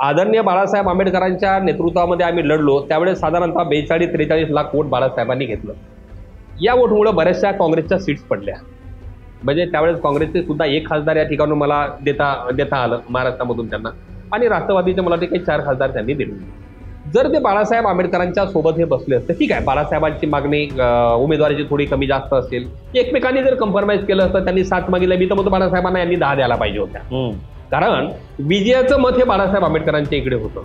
आदरणीय बाळासाहेब आंबेडकरांच्या नेतृत्वामध्ये आम्ही लढलो त्यावेळेस साधारणतः 42-43 लाख वोट बाळासाहेबांनी घेतलं. या वोटमुळे बऱ्याचशा काँग्रेसच्या सीट्स पडल्या. म्हणजे त्यावेळेस काँग्रेसचे सुद्धा एक खासदार या ठिकाणून मला देता आलं महाराष्ट्रामधून त्यांना, आणि राष्ट्रवादीचे मला काही 4 खासदार त्यांनी दिले. जर ते बाळासाहेब आंबेडकरांच्या सोबत हे बसले असते, ठीक आहे, बाळासाहेबांची मागणी उमेदवारीची थोडी कमी जास्त असेल, एकमेकांनी जर कम्प्रोमाइज केलं असतं, त्यांनी 7 मागितलं, मी तर मग बाळासाहेबांना यांनी 10 द्यायला पाहिजे होत्या. कारण विजयाचं मत हे बाळासाहेब आंबेडकरांच्या इकडे होतं.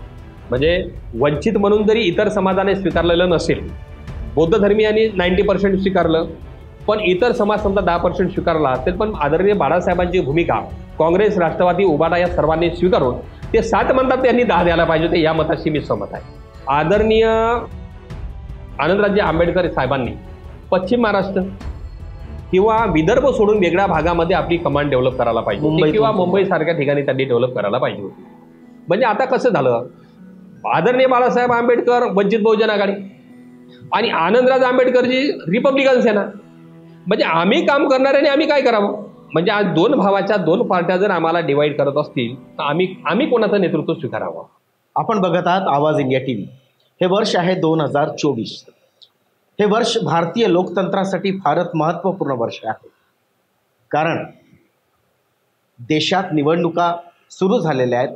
म्हणजे वंचित म्हणून जरी इतर समाजाने स्वीकारलेलं नसेल, बौद्ध धर्मीयांनी 90% स्वीकारलं, पण इतर समाज समजा 10% स्वीकारला असेल, पण आदरणीय बाळासाहेबांची भूमिका काँग्रेस, राष्ट्रवादी, उबाटा या सर्वांनी स्वीकारून ते 7 म्हणतात, त्यांनी 10 द्यायला पाहिजे होते. या मताशी मी सहमत आहे. आदरणीय आनंदराजे आंबेडकर साहेबांनी पश्चिम महाराष्ट्र किंवा विदर्भ सोडून वेगळ्या भागामध्ये आपली कमांड डेव्हलप करायला पाहिजे होती, किंवा मुंबई सारख्या ठिकाणी त्यांनी डेव्हलप करायला पाहिजे होती. म्हणजे आता कसं झालं, आदरणीय बाळासाहेब आंबेडकर वंचित बहुजन आघाडी आणि आनंदराज आंबेडकरजी रिपब्लिकन सेना. म्हणजे आम्ही काम करणाऱ्याने आम्ही काय करावं? म्हणजे आज 2 भावाच्या 2 पार्ट्या जर आम्हाला डिवाइड करत असतील तर आम्ही कोणाचं नेतृत्व स्वीकारावं? आपण बघत आहात आवाज इंडिया टीव्ही. हे वर्ष आहे 2024. हे वर्ष भारतीय लोकतंत्रासाठी फारच महत्त्वपूर्ण वर्ष आहे. कारण देशात निवडणुका सुरू झालेल्या आहेत.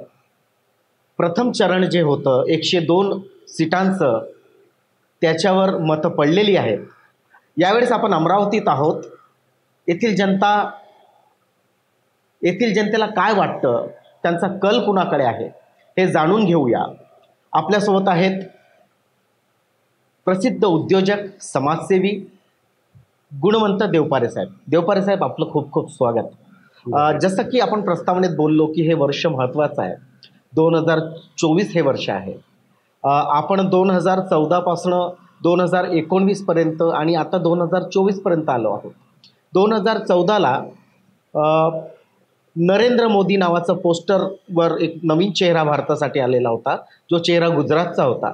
प्रथम चरण जे होतं 102 सीटांचं, त्याच्यावर मतं पडलेली आहेत. यावेळेस आपण अमरावतीत आहोत. येथील जनतेला काय वाटतं, त्यांचा कल कुणाकडे आहे, हे जाणून घेऊया. आपल्यासोबत आहेत प्रसिद्ध उद्योजक, समाजसेवी, गुणवंत देवपारे साहेब. देवपारे साहेब, आपलं खूप खूप स्वागत. जसं की आपण प्रस्तावनेत बोललो की हे वर्ष महत्त्वाचं आहे. 2024 हे वर्ष आहे. आपण 2014 पासून 2019 पर्यंत आणि आता 2024 पर्यंत आलो आहोत. 2014ला नरेंद्र मोदी नावाचं पोस्टरवर एक नवीन चेहरा भारतासाठी आलेला होता, जो चेहरा गुजरातचा होता.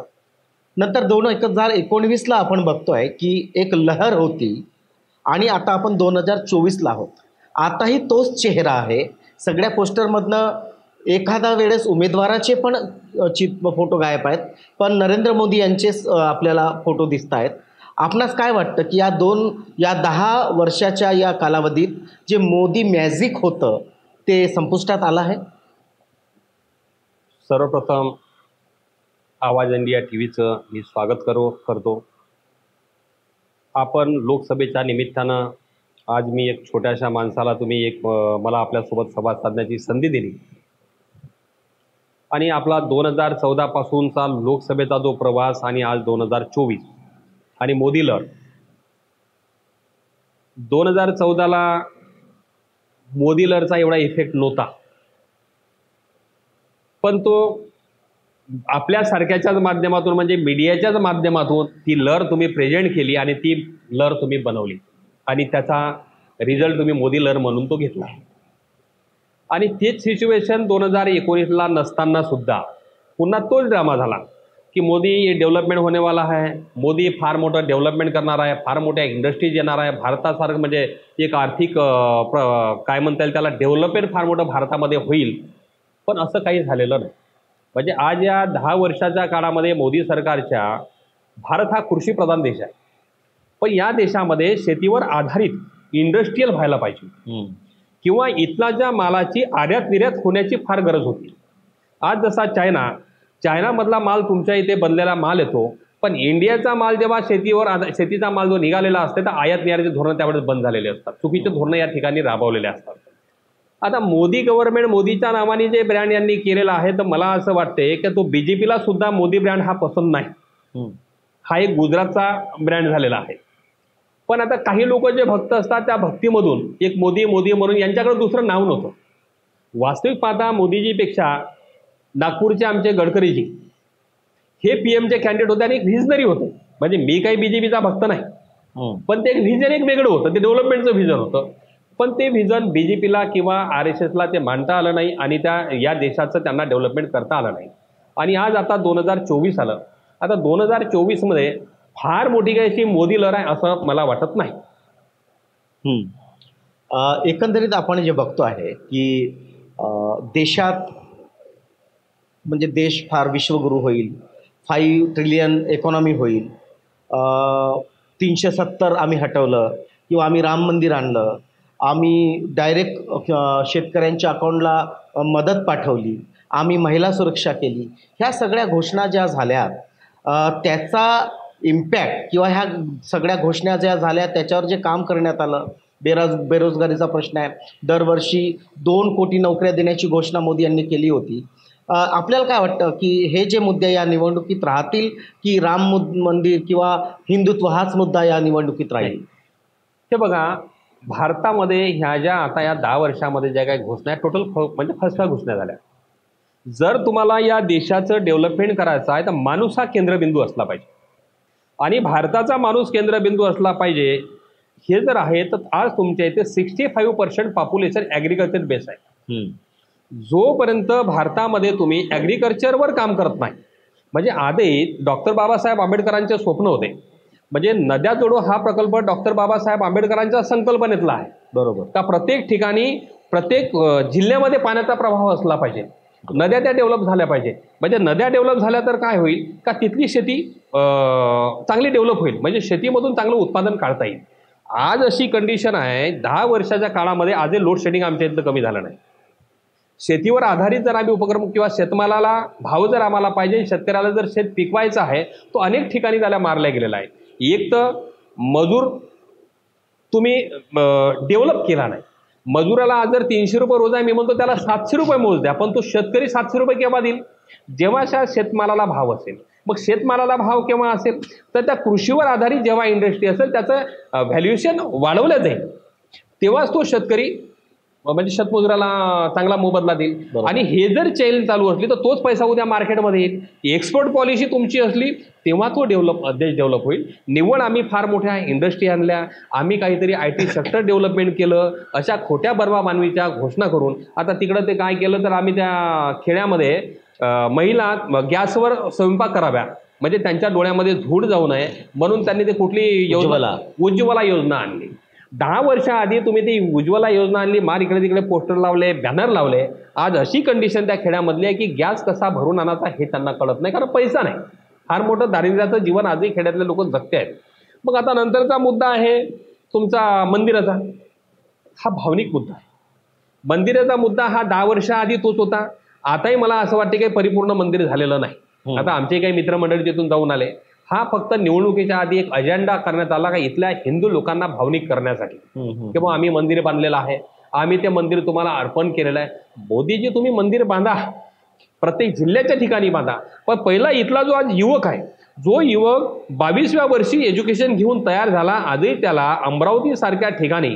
नंतर 2019ला आपण बघतोय की एक लहर होती, आणि आता आपण 2024ला आहोत. आताही तोच चेहरा आहे. सगळ्या पोस्टरमधनं एखादा वेळेस उमेदवाराचे पण फोटो गायब आहेत, पण नरेंद्र मोदी यांचेच आपल्याला फोटो दिसत आहेत. आपणास काय वाटतं की या 10 वर्षाच्या या कालावधीत जे मोदी मॅजिक होतं ते संपुष्टात आलं आहे? सर्वप्रथम आवाज इंडिया टीव्हीचं मी स्वागत करतो. आपण लोकसभेच्या निमित्तानं आज मी एक छोट्याशा माणसाला तुम्ही मला आपल्यासोबत संवाद साधण्याची संधी दिली, आणि आपला 2014 पासूनचा लोकसभेचा जो प्रवास आणि आज 2024 आणि मोदी लहर. 2014ला मोदी लहरचा एवढा इफेक्ट नव्हता, पण तो आपल्यासारख्याच्याच माध्यमातून, म्हणजे मीडियाच्याच माध्यमातून ती लहर तुम्ही प्रेझेंट केली आणि ती लहर तुम्ही बनवली, आणि त्याचा रिझल्ट तुम्ही मोदी लहर म्हणून तो घेतला. आणि तेच सिच्युएशन 2019ला नसताना सुद्धा पुन्हा तोच ड्रामा झाला की मोदी डेव्हलपमेंट होणेवाला आहे, मोदी फार मोठं डेव्हलपमेंट करणार आहे, फार मोठ्या इंडस्ट्रीज येणार आहे, भारतासारखं म्हणजे एक आर्थिक काय म्हणता येईल त्याला, डेव्हलपमेंट फार मोठं भारतामध्ये होईल. पण असं काही झालेलं नाही. म्हणजे आज या 10 वर्षाच्या काळामध्ये मोदी सरकारच्या, भारत हा कृषीप्रधान देश आहे, पण या देशामध्ये शेतीवर आधारित इंडस्ट्रीयल व्हायला पाहिजे, किंवा इथला ज्या मालाची आयात निर्यात होण्याची फार गरज होती. आज जसा चायनामधला माल तुमच्या इथे बनलेला माल येतो, पण इंडियाचा माल जेव्हा शेतीचा माल जो निघालेला असते तर आयात निर्यातीचे धोरणं त्यावेळेस बंद झालेले असतात, चुकीचे धोरणं या ठिकाणी राबवलेले असतात. आता मोदी गव्हर्नमेंट, मोदीच्या नावाने जे ब्रँड यांनी केलेला आहे, तर मला असं वाटते की तो बीजेपीला सुद्धा मोदी ब्रँड हा पसंत नाही. हा एक गुजरातचा ब्रँड झालेला आहे. पण आता काही लोक जे भक्त असतात त्या भक्तीमधून एक मोदी म्हणून यांच्याकडे दुसरं नाव नव्हतं. वास्तविक पाहता मोदीजीपेक्षा नागपूरचे आमचे गडकरीजी हे पीएमचे कॅन्डिडेट होते आणि एक व्हिजनरी होते. म्हणजे मी काही बीजेपीचा भक्त नाही, पण ते एक व्हिजन एक वेगळं होतं, ते डेव्हलपमेंटचं व्हिजन होतं. पण ते व्हिजन बीजेपीला किंवा RSSला ते मांडता आलं नाही, आणि या देशाचं त्यांना डेव्हलपमेंट करता आलं नाही. आणि आज आता 2024 आलं. आता 2024मध्ये फार मोठी काही अशी मोदी लहर आहे असं मला वाटत नाही. एकंदरीत आपण जे बघतो आहे की देशात म्हणजे देश फार विश्वगुरू होईल, 5 ट्रिलियन इकॉनॉमी होईल, 370 आम्ही हटवलं किंवा आम्ही राम मंदिर आणलं, आम्ही डायरेक्ट शेतकऱ्यांच्या अकाउंटला मदत पाठवली, आम्ही महिला सुरक्षा केली, ह्या सगळ्या घोषणा ज्या झाल्या त्याचा इम्पॅक्ट किंवा ह्या सगळ्या घोषणा ज्या झाल्या त्याच्यावर जे काम करण्यात आलं, बेरोजगारीचा प्रश्न आहे, दरवर्षी 2 कोटी नोकऱ्या देण्याची घोषणा मोदी यांनी केली होती. आपल्याला काय वाटतं की हे जे मुद्दे या निवडणुकीत राहतील की राम मंदिर किंवा हिंदुत्व हाच मुद्दा या निवडणुकीत राहील? हे बघा, भारतामध्ये ह्या ज्या आता या 10 वर्षामध्ये ज्या काही घोषणा आहेत, टोटल म्हणजे फसव्या घोषणा झाल्या. जर तुम्हाला या देशाचं डेव्हलपमेंट करायचं आहे तर माणूस हा केंद्रबिंदू असला पाहिजे आणि भारताचा माणूस केंद्रबिंदू असला पाहिजे. हे जर आहे तर आज तुमच्या इथे 65% पॉप्युलेशन ॲग्रिकल्चर बेस आहे. जोपर्यंत भारतामध्ये तुम्ही ॲग्रिकल्चरवर काम करत नाही, म्हणजे आधी डॉक्टर बाबासाहेब आंबेडकरांचे स्वप्न होते, म्हणजे नद्या जोडो हा प्रकल्प डॉक्टर बाबासाहेब आंबेडकरांच्या संकल्पनेतला आहे. बरोबर. का प्रत्येक ठिकाणी प्रत्येक जिल्ह्यामध्ये पाण्याचा प्रभाव असला पाहिजे, नद्या त्या डेव्हलप झाल्या पाहिजे. म्हणजे नद्या डेव्हलप झाल्या तर काय होईल का तिथली शेती चांगली डेव्हलप होईल, म्हणजे शेतीमधून चांगलं उत्पादन काढता येईल. आज अशी कंडिशन आहे, 10 वर्षाच्या काळामध्ये आजही लोड शेडिंग आमच्या इथलं कमी झालं नाही. शेतीवर आधारित जर आम्ही उपक्रम किंवा शेतमालाला भाव जर आम्हाला पाहिजे, शेतकऱ्याला जर शेत पिकवायचं आहे तो अनेक ठिकाणी त्याला मारला गेलेला आहे. एक तर मजूर तुम्ही डेव्हलप केला नाही. मजुराला आज जर 300 रुपये रोज आहे, मी म्हणतो त्याला 700 रुपये मोज द्या, पण तो शेतकरी 700 रुपये केव्हा देईल? जेव्हा शेतमालाला भाव असेल. मग शेतमालाला भाव केव्हा असेल तर त्या कृषीवर आधारित जेव्हा इंडस्ट्री असेल त्याचं व्हॅल्युएशन वाढवलं जाईल, तेव्हाच तो शेतकरी म्हणजे शेतमजुराला चांगला मोबदला देईल. आणि हे जर चैन चालू असली तर तोच पैसा उद्या मार्केटमध्ये येईल. एक्सपोर्ट पॉलिसी तुमची असली तेव्हा तो देश डेव्हलप होईल. निव्वळ आम्ही फार मोठ्या इंडस्ट्री आणल्या, आम्ही काहीतरी IT सेक्टर डेव्हलपमेंट केलं, अशा खोट्या बर्वा मानवीच्या घोषणा करून आता तिकडं ते काय केलं तर आम्ही त्या खेड्यामध्ये महिला गॅसवर स्वयंपाक कराव्या, म्हणजे त्यांच्या डोळ्यामध्ये धूळ जाऊ नये म्हणून त्यांनी ते कुठली योजना, उज्ज्वला योजना आणली. 10 वर्षाआधी तुम्ही ती उज्ज्वला योजना आणली, मार इकडे तिकडे पोस्टर लावले, बॅनर लावले. आज अशी कंडिशन त्या खेड्यामधली आहे की गॅस कसा भरून आणायचा हे त्यांना कळत नाही, कारण पैसा नाही. फार मोठं दारिद्र्याचं जीवन आजही खेड्यातले लोक जगते आहेत. मग आता नंतरचा मुद्दा आहे तुमचा मंदिराचा. हा भावनिक मुद्दा आहे. मंदिराचा मुद्दा हा 10 वर्षाआधी तोच होता. आताही मला असं वाटते काही परिपूर्ण मंदिर झालेलं नाही. आता आमचे काही मित्रमंडळी तिथून जाऊन आले. हा फक्त निवडणुकीच्या आधी एक अजेंडा करण्यात आला का इथल्या हिंदू लोकांना भावनिक करण्यासाठी, किंवा आम्ही मंदिर बांधलेलं आहे, आम्ही ते मंदिर तुम्हाला अर्पण केलेलं आहे. मोदीजी तुम्ही मंदिर बांधा, प्रत्येक जिल्ह्याच्या ठिकाणी बांधा, पण पहिला इथला जो आज युवक आहे, जो युवक 22व्या वर्षी एज्युकेशन घेऊन तयार झाला, आजही त्याला अमरावती सारख्या ठिकाणी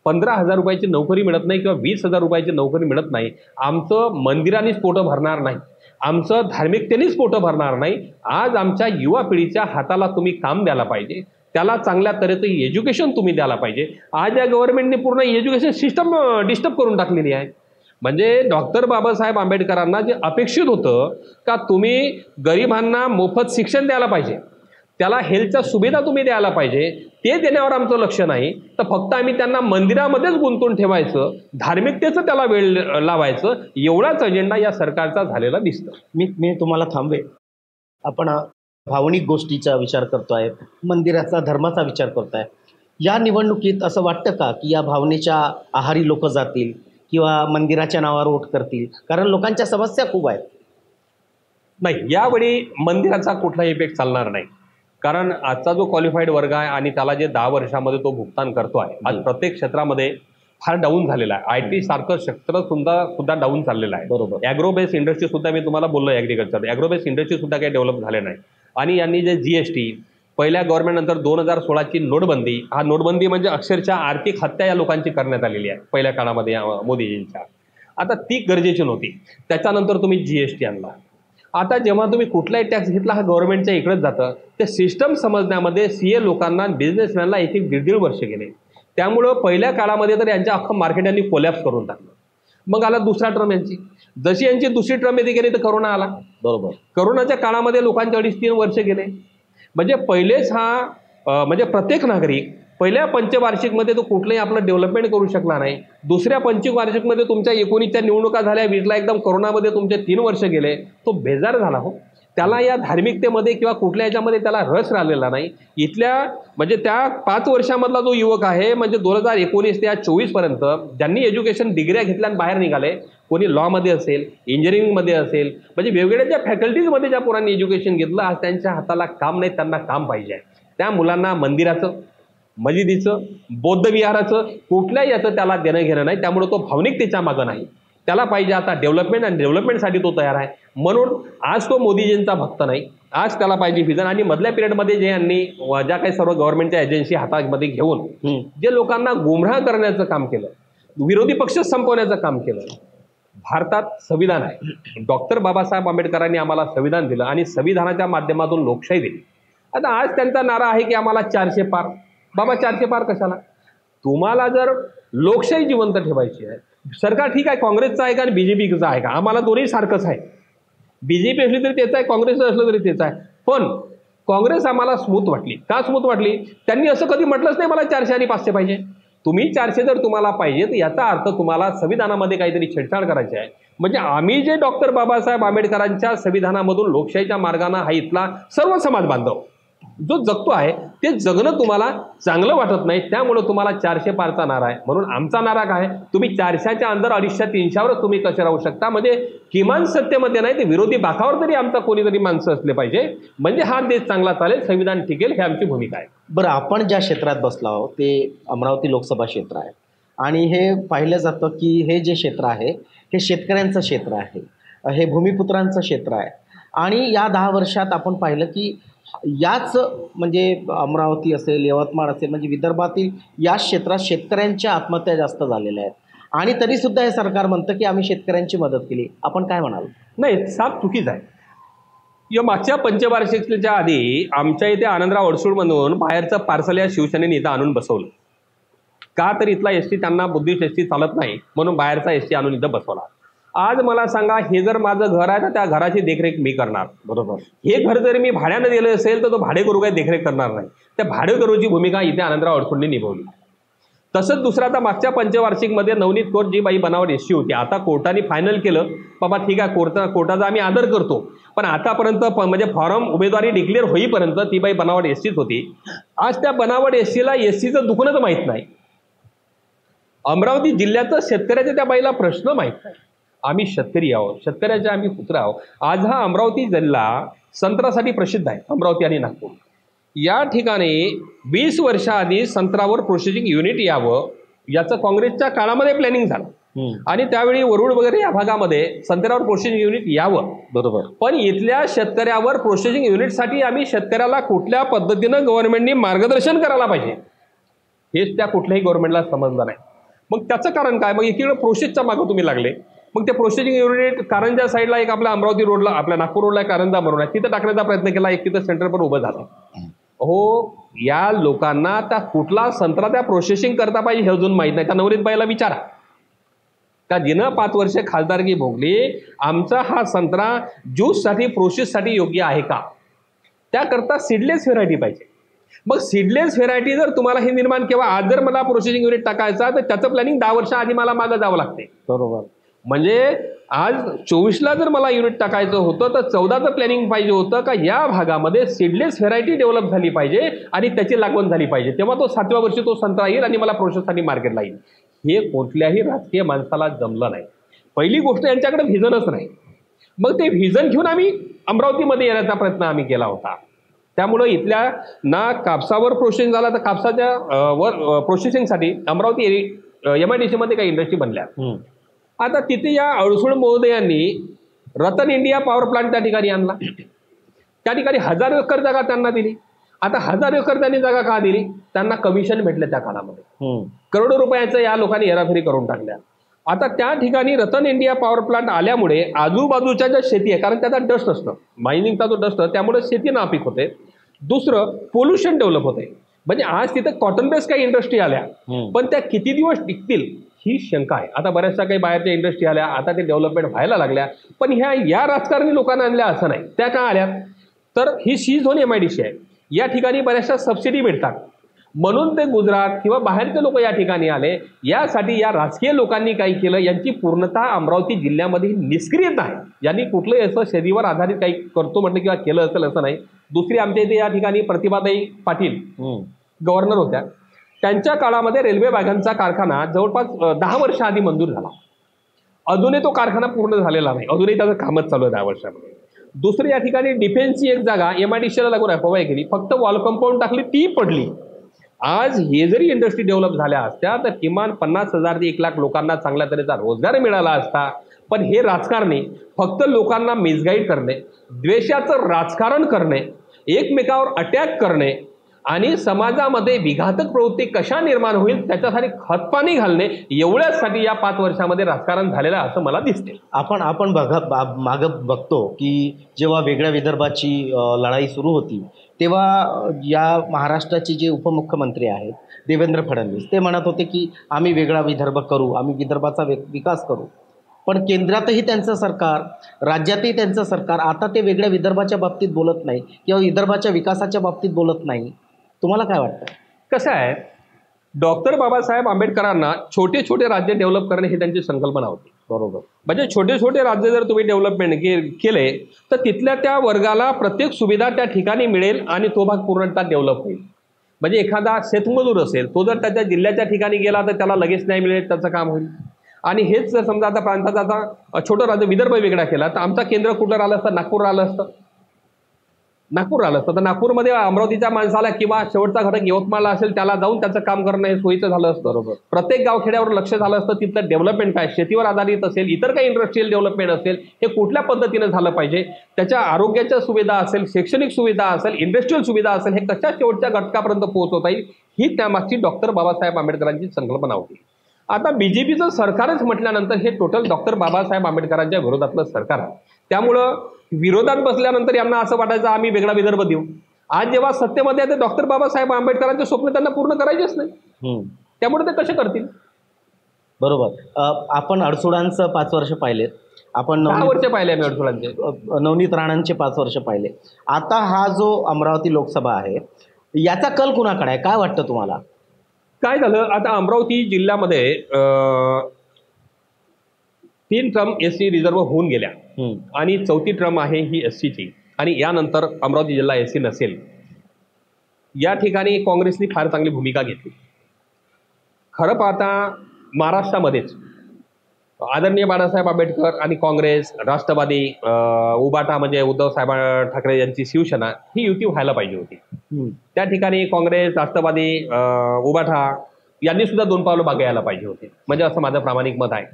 15,000 रुपयाची नोकरी मिळत नाही किंवा 20,000 रुपयाची नोकरी मिळत नाही. आमचं मंदिरानेच पोटं भरणार नाही, आमचं धार्मिकतेनेच पोटं भरणार नाही. आज आमच्या युवा पिढीच्या हाताला तुम्ही काम द्यायला पाहिजे, त्याला चांगल्या तऱ्हेचं एज्युकेशन तुम्ही द्यायला पाहिजे. आज या गव्हर्नमेंटने पूर्ण एज्युकेशन सिस्टम डिस्टर्ब करून टाकलेली आहे. म्हणजे डॉक्टर बाबासाहेब आंबेडकरांना जे अपेक्षित होतं का तुम्ही गरिबांना मोफत शिक्षण द्यायला पाहिजे, त्याला हेल्थच्या सुविधा तुम्ही द्यायला पाहिजे, ते देण्यावर आमचं लक्ष नाही. तर फक्त आम्ही त्यांना मंदिरामध्येच गुंतवून ठेवायचं, धार्मिकतेचं त्याला वेळ लावायचं, एवढाच अजेंडा या सरकारचा झालेला दिसतं. मी तुम्हाला थांबवे. आपण भावनिक गोष्टीचा विचार करतोय, मंदिराचा, धर्माचा विचार करतोय. या निवडणुकीत असं वाटतं का की या भावनेच्या आहारी लोक जातील किंवा मंदिराच्या नावावर वोट करतील? कारण लोकांच्या समस्या खूप आहेत. नाही, यावेळी मंदिराचा कुठलाही इफेक्ट चालणार नाही. कारण आजचा जो क्वालिफाईड वर्ग आहे आणि त्याला जे 10 वर्षामध्ये तो भुगतान करतो आहे, आज प्रत्येक क्षेत्रामध्ये फार डाऊन झालेला आहे. IT सारखं क्षेत्र सुद्धा डाऊन चाललेलं आहे. बरोबर. ॲग्रोबेस इंडस्ट्री सुद्धा, मी तुम्हाला बोललो ॲग्रिकल्चर, ॲग्रोबेस इंडस्ट्री सुद्धा काही डेव्हलप झाले नाही. आणि यांनी जे GST, पहिल्या गव्हर्नमेंट नंतर 2016ची नोटबंदी, हा नोटबंदी म्हणजे अक्षरशः आर्थिक हत्या या लोकांची करण्यात आलेली आहे पहिल्या काळामध्ये मोदीजींच्या. आता ती गरजेची नव्हती. त्याच्यानंतर तुम्ही GST आणला. आता जेव्हा तुम्ही कुठलाही टॅक्स घेतला हा गव्हर्नमेंटच्या इकडेच जातं. ते सिस्टम समजण्यामध्ये CA लोकांना, बिझनेसमॅनला 1-1.5 वर्ष गेले. त्यामुळं पहिल्या काळामध्ये तर यांच्या अख्खं मार्केट यांनी कोलॅप्स करून टाकलं. मग आला दुसरा टर्म यांची. जशी यांची दुसरी टर्म येते गेली तर करोना आला. बरोबर. करोनाच्या काळामध्ये लोकांचे 2.5-3 वर्ष गेले. म्हणजे पहिलेच हा म्हणजे प्रत्येक नागरिक पहिल्या पंचवार्षिकमध्ये तो कुठलंही आपलं डेव्हलपमेंट करू शकला नाही. दुसऱ्या पंचवार्षिकमध्ये तुमच्या 19च्या निवडणुका झाल्या, 20ला एकदम कोरोनामध्ये तुमचे 3 वर्ष गेले, तो बेजार झाला हो. त्याला या धार्मिकतेमध्ये किंवा कुठल्या याच्यामध्ये त्याला रस राहिलेला नाही. इथल्या म्हणजे त्या 5 वर्षामधला जो युवक आहे, म्हणजे 2019 ते 24 पर्यंत ज्यांनी एज्युकेशन डिग्र्या घेतल्या आणि बाहेर निघाले, कोणी लॉमध्ये असेल, इंजिनिअरिंगमध्ये असेल, म्हणजे वेगवेगळ्या ज्या फॅकल्टीजमध्ये ज्या पोरांनी एज्युकेशन घेतलं, आज त्यांच्या हाताला काम नाही, त्यांना काम पाहिजे. त्या मुलांना मंदिराचं, मशिदीचं, बौद्ध विहाराचं कुठल्याही याचं त्याला देणं घेणं नाही. त्यामुळे तो भावनिकतेच्या मागं नाही. त्याला पाहिजे आता डेव्हलपमेंट, आणि डेव्हलपमेंटसाठी तो तयार आहे. म्हणून आज तो मोदीजींचा भक्त नाही. आज त्याला पाहिजे व्हिजन. आणि मधल्या पिरियडमध्ये जे यांनी ज्या काही सर्व गव्हर्नमेंटच्या एजन्सी हातामध्ये घेऊन जे लोकांना गुमराह करण्याचं काम केलं, विरोधी पक्ष संपवण्याचं काम केलं. भारतात संविधान आहे. डॉक्टर बाबासाहेब आंबेडकरांनी आम्हाला संविधान दिलं आणि संविधानाच्या माध्यमातून लोकशाही दिली. आता आज त्यांचा नारा आहे की आम्हाला 400 पार. बाबा 400 पार कशाला? तुम्हाला जर लोकशाही जिवंत ठेवायची आहे, सरकार ठीक आहे काँग्रेसचं आहे का आणि बीजेपीचं आहे का? आम्हाला दोन्ही सारखंच आहे. बीजेपी असली तरी तेच आहे, काँग्रेस असलं तरी तेच आहे. पण काँग्रेस आम्हाला स्मूथ वाटली. का स्मूथ वाटली? त्यांनी असं कधी म्हटलंच नाही मला 400 आणि 500 पाहिजे. तुम्ही 400 जर तुम्हाला पाहिजे तर याचा अर्थ तुम्हाला संविधानामध्ये काहीतरी छेडछाड करायची आहे. म्हणजे आम्ही जे डॉक्टर बाबासाहेब आंबेडकरांच्या संविधानामधून लोकशाहीच्या मार्गाने हा इथला सर्व समाज बांधव जो जगतो आहे ते जगणं तुम्हाला चांगलं वाटत नाही. त्यामुळे तुम्हाला 400 पारचा नारा आहे. म्हणून आमचा नारा काय? तुम्ही 400च्या अंदर 250-300वरच तुम्ही कसे राहू शकता. म्हणजे किमान सत्तेमध्ये नाही ते विरोधी बाकावर तरी आमचा कोणीतरी माणसं असले पाहिजे, म्हणजे हा देश चांगला चालेल, संविधान टिकेल, ही आमची भूमिका आहे. बरं, आपण ज्या क्षेत्रात बसलो आहोत ते अमरावती लोकसभा क्षेत्र आहे आणि हे पाहिलं जातं की हे जे क्षेत्र आहे हे शेतकऱ्यांचं क्षेत्र आहे, हे भूमिपुत्रांचं क्षेत्र आहे. आणि या 10 वर्षात आपण पाहिलं की याच म्हणजे अमरावती असेल, यवतमाळ असेल, म्हणजे विदर्भातील या क्षेत्रात शेतकऱ्यांच्या आत्महत्या जास्त झालेल्या आहेत. आणि तरीसुद्धा हे सरकार म्हणतं की आम्ही शेतकऱ्यांची मदत केली. आपण काय म्हणाल? नाही, साफ चुकीच आहे. या मागच्या पंचवार्षिकच्या आधी आमच्या इथे आनंदराव अडसूळमधून बाहेरचं पार्सल या शिवसेनेने इथं आणून बसवलं. का तर इथला एसटी त्यांना बुद्धिस्ट एसटी चालत नाही म्हणून बाहेरचा एसटी आणून इथं बसवला. आज मला सांगा, हे जर माझं घर आहे तर त्या घराची देखरेख मी करणार. बरोबर. हे घर जर मी भाड्यानं दिलं असेल तर तो भाडेकरू काही देखरेख करणार नाही. त्या भाडेकरूची भूमिका इथे आनंदराव अडसूळने निभावली. तसंच दुसरा आता मागच्या पंचवार्षिकमध्ये नवनीत कौर जी बाई बनावट एसटी होती, आता कोर्टाने फायनल केलं, बाबा ठीक आहे, कोर्टाचा आम्ही आदर करतो, पण आतापर्यंत म्हणजे फॉर्म उमेदवारी डिक्लेअर होईपर्यंत ती बाई बनावट एसटीच होती. आज त्या बनावट एसटीला एसटीचं दुखणंच माहीत नाही. अमरावती जिल्ह्याचं शेतकऱ्याच्या त्या बाईला प्रश्न माहीत नाही. आम्ही शेतकरी आहोत, शेतकऱ्याचे आम्ही पुत्र आहोत. आज हा अमरावती जिल्हा संत्र्यासाठी प्रसिद्ध आहे. अमरावती आणि नागपूर या ठिकाणी 20 वर्षाआधी संत्र्यावर प्रोसेसिंग युनिट यावं याचं काँग्रेसच्या काळामध्ये प्लॅनिंग झालं आणि त्यावेळी वरुड वगैरे या भागामध्ये संत्र्यावर प्रोसेसिंग युनिट यावं. बरोबर. पण इथल्या शेतकऱ्यावर प्रोसेसिंग युनिटसाठी आम्ही शेतकऱ्याला कुठल्या पद्धतीनं गव्हर्नमेंटनी मार्गदर्शन करायला पाहिजे हेच त्या कुठल्याही गव्हर्नमेंटला समजलं नाही. मग त्याचं कारण काय? मग एकीकडे प्रोसेसच्या मागं तुम्ही लागले. मग ते प्रोसेसिंग युनिट कारंजा साईडला एक आपल्या अमरावती रोडला, आपल्या नागपूर रोडला कारंजा म्हणून आहे, तिथं टाकण्याचा प्रयत्न केला. एक तिथं सेंटर पण उभं झालं. हो, या लोकांना त्या कुठला संत्रा त्या प्रोसेसिंग करता पाहिजे हे अजून माहीत नाही. त्या नवनीत बाईला विचारा, त्या जिनं 5 वर्षे खासदारकी भोगली, आमचा हा संत्रा ज्यूससाठी प्रोसेससाठी योग्य आहे का? त्याकरता सीडलेस व्हेरायटी पाहिजे. मग सीडलेस व्हेरायटी जर तुम्हाला हे निर्माण केव्हा, आज जर मला प्रोसेसिंग युनिट टाकायचा तर त्याचं प्लॅनिंग 10 वर्ष आधी मला मागं जावं लागते. बरोबर. म्हणजे आज 24ला जर मला युनिट टाकायचं होतं तर 14चं प्लॅनिंग पाहिजे होतं का या भागामध्ये सीडलेस व्हेरायटी डेव्हलप झाली पाहिजे आणि त्याची लागवड झाली पाहिजे, तेव्हा तो 7व्या वर्षी तो संत्रा येईल आणि मला प्रोसेससाठी मार्केटला येईल. हे कुठल्याही राजकीय माणसाला जमलं नाही. पहिली गोष्ट, यांच्याकडे व्हिजनच नाही. मग ते व्हिजन घेऊन आम्ही अमरावतीमध्ये येण्याचा प्रयत्न आम्ही केला होता. त्यामुळं इथल्या ना कापसावर प्रोसेसिंग झाला तर कापसाच्या वर प्रोसेसिंगसाठी अमरावती MIDC मध्ये काही इंडस्ट्री बनल्या. आता तिथे या अडसूळ महोदयांनी रतन इंडिया पॉवर प्लांट त्या ठिकाणी आणला. त्या ठिकाणी 1000 एकर जागा त्यांना दिली. आता 1000 एकर त्यांनी जागा का दिली? त्यांना कमिशन भेटलं त्या काळामध्ये. करोडो रुपयाचं या लोकांनी हेराफेरी करून टाकल्या. आता त्या ठिकाणी रतन इंडिया पॉवर प्लांट आल्यामुळे आजूबाजूच्या ज्या शेती आहे, कारण त्याचा डस्ट असतं, मायनिंगचा जो डस्ट, त्यामुळे शेती नापीक होते. दुसरं, पोल्युशन डेव्हलप होते. म्हणजे आज तिथं कॉटन बेस्ड काही इंडस्ट्री आल्या, पण त्या किती दिवस टिकतील ही शंका आहे. आता बऱ्याचशा काही बाहेरच्या इंडस्ट्री आल्या, आता ते डेव्हलपमेंट व्हायला लागल्या, पण या राजकारणी लोकांना आणल्या असं नाही. त्या का आल्या? तर ही सी झोन MIDC आहे. या ठिकाणी बऱ्याचशा सबसिडी मिळतात. म्हणून ते गुजरात किंवा बाहेरचे लोक या ठिकाणी आले. यासाठी या राजकीय लोकांनी काही केलं, यांची पूर्णतः अमरावती जिल्ह्यामध्ये निष्क्रियता आहे. यांनी कुठलंही असं शेतीवर आधारित काही करतो म्हटलं किंवा केलं असेल असं नाही. दुसरी आमच्या इथे या ठिकाणी प्रतिभाताई पाटील गव्हर्नर होत्या. त्यांच्या काळामध्ये रेल्वे वॅगनचा कारखाना जवळपास 10 वर्ष आधी मंजूर झाला. अजूनही तो कारखाना पूर्ण झालेला नाही, अजूनही त्याचं कामच चालू आहे 10 वर्षामध्ये. दुसरी या ठिकाणी डिफेन्सची एक जागा MIDCला लागून अफवा केली, फक्त वॉल कंपाऊंड टाकली, ती पडली. आज हे जरी इंडस्ट्री डेव्हलप झाल्या असत्या तर किमान 50,000 ते 1,00,000 लोकांना चांगल्या तऱ्हेचा रोजगार मिळाला असता. पण हे राजकारणी फक्त लोकांना मिसगाईड करणे, द्वेषाचं राजकारण करणे, एकमेकावर अटॅक करणे आणि समाजामध्ये विघातक प्रवृत्ती कशा निर्माण होईल त्याच्यासाठी खतपाणी घालणे, एवढ्यासाठी या 5 वर्षामध्ये राजकारण झालेलं असं मला दिसते. आपण मागं बघतो की जेव्हा वेगळ्या विदर्भाची लढाई सुरू होती तेव्हा या महाराष्ट्राचे जे उपमुख्यमंत्री आहेत देवेंद्र फडणवीस, ते म्हणत होते की आम्ही वेगळा विदर्भ करू, आम्ही विदर्भाचा विकास करू. पण केंद्रातही त्यांचं सरकार, राज्यातही त्यांचं सरकार आता ते वेगळ्या विदर्भाच्या बाबतीत बोलत नाही किंवा विदर्भाच्या विकासाच्या बाबतीत बोलत नाही. तुम्हाला काय वाटतं? कसं आहे, डॉक्टर बाबासाहेब आंबेडकरांना छोटे छोटे राज्य डेव्हलप करणे ही त्यांची संकल्पना होती. बरोबर. म्हणजे छोटे छोटे राज्य जर तुम्ही डेव्हलपमेंट केले तर तिथल्या त्या वर्गाला प्रत्येक सुविधा त्या ठिकाणी मिळेल आणि तो भाग पूर्णतः डेव्हलप होईल. म्हणजे एखादा शेतमजूर असेल, तो जर त्याच्या जिल्ह्याच्या ठिकाणी गेला तर त्याला लगेच नाही मिळेल, त्याचं काम होईल. आणि हेच जर समजा आता प्रांताचा आता छोटं राज्य विदर्भ वेगळा केला तर आमचा केंद्र कुठं आलं असतं? नागपूर आलं असतं. तर नागपूरमध्ये अमरावतीच्या माणसाला किंवा शेवटचा घटक यवतमाळला असेल त्याला जाऊन त्याचं काम करणं हे सोयीचं झालं असतं. बरोबर. प्रत्येक गावखेड्यावर लक्ष झालं असतं. तिथलं डेव्हलपमेंट काय, शेतीवर आधारित असेल, इतर काही इंडस्ट्रियल डेव्हलपमेंट असेल, हे कुठल्या पद्धतीनं झालं पाहिजे, त्याच्या आरोग्याच्या सुविधा असेल, शैक्षणिक सुविधा असेल, इंडस्ट्रियल सुविधा असेल, हे कशा शेवटच्या घटकापर्यंत पोहोचवता येईल, ही त्यामागची डॉक्टर बाबासाहेब आंबेडकरांची संकल्पना होती. आता BJPचं सरकारच म्हटल्यानंतर हे टोटल डॉक्टर बाबासाहेब आंबेडकरांच्या विरोधातलं सरकार आहे. त्यामुळं विरोधात बसल्यानंतर यांना असं वाटायचं आम्ही वेगळा विदर्भ देऊ. आज जेव्हा सत्तेमध्ये आहे डॉक्टर बाबासाहेब आंबेडकरांचे स्वप्न त्यांना पूर्ण करायचेच नाही. त्यामुळे ते कसे करतील? बरोबर. आपण अडसुळांचं 5 वर्ष पाहिलेत, आपण 10 वर्ष पाहिले आम्ही अडसुळांचे. नवनीत राणांचे 5 वर्ष पाहिले. आता हा जो अमरावती लोकसभा आहे याचा कल कुणाकडे आहे, काय वाटतं तुम्हाला? काय झालं, आता अमरावती जिल्ह्यामध्ये 3 टर्म SC रिझर्व्ह होऊन गेल्या आणि 4थी टर्म आहे ही SCची. आणि यानंतर अमरावती जिल्हा SC नसेल. या ठिकाणी काँग्रेसने फार चांगली भूमिका घेतली. खरं पाहता महाराष्ट्रामध्येच आदरणीय बाळासाहेब आंबेडकर आणि काँग्रेस, राष्ट्रवादी, उबाटा म्हणजे उद्धव साहेब ठाकरे यांची शिवसेना ही युती व्हायला पाहिजे होती. त्या ठिकाणी काँग्रेस, राष्ट्रवादी, उबाटा यांनी सुद्धा 2 पावलं मागे यायला पाहिजे होते. म्हणजे असं माझं प्रामाणिक मत आहे.